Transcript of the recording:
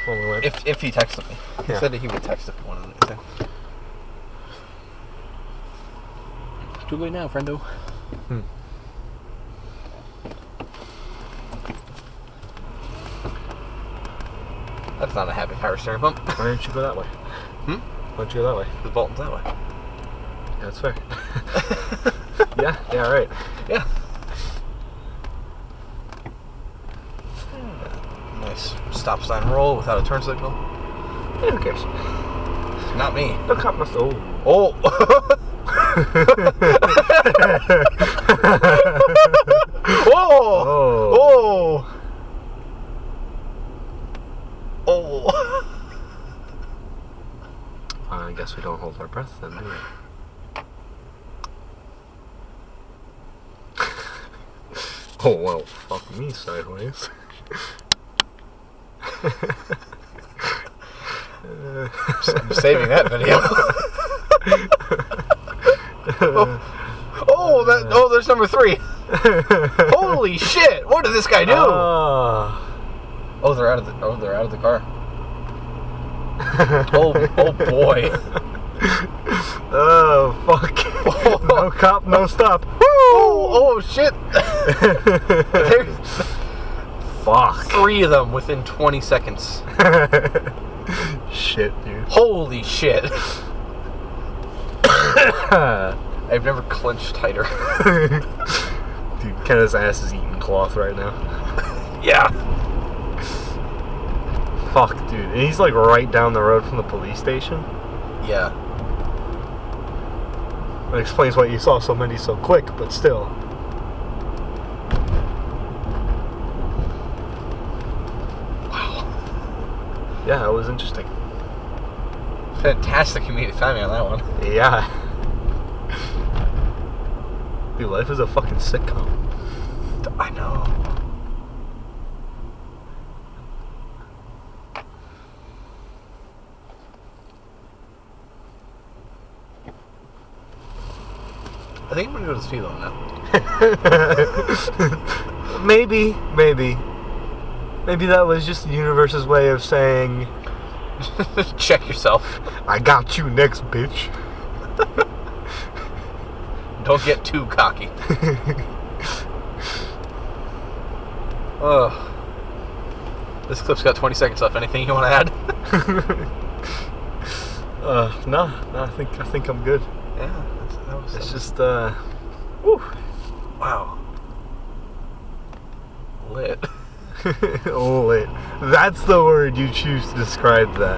when we went. If he texted me. He Yeah. said that he would text if he wanted anything. Too late now, friendo. That's not a happy power steering pump. Why didn't you go that way? Why don't you go that way? The Bolton's that way. Yeah, that's fair. yeah, right. Yeah. Nice stop sign roll without a turn signal. Yeah, who cares? Not me. The cop must. Oh. Oh. Oh. Oh. I guess we don't hold our breath then, do we? Oh, well, fuck me sideways. I'm saving that video. There's number 3. Holy shit! What did this guy do? They're out of the car. Oh boy. Oh fuck. No cop, no stop. Oh shit. Fuck. 3 of them within 20 seconds. Shit, dude. Holy shit. I've never clenched tighter. Dude, Kenneth's ass is eating cloth right now. Yeah. Fuck, dude. And he's like right down the road from the police station. Yeah. That explains why you saw so many so quick, but still. Wow. Yeah, it was interesting. Fantastic comedic timing on that one. Yeah. Dude, life is a fucking sitcom. I know. I think I'm gonna go to the speed limit now. Maybe. Maybe that was just the universe's way of saying, Check yourself. I got you next, bitch. Don't get too cocky. Ugh. This clip's got 20 seconds left. Anything you want to add? No, I think I'm good. Yeah, that was. It's just, Whew. Wow. Lit. lit. That's the word you choose to describe that.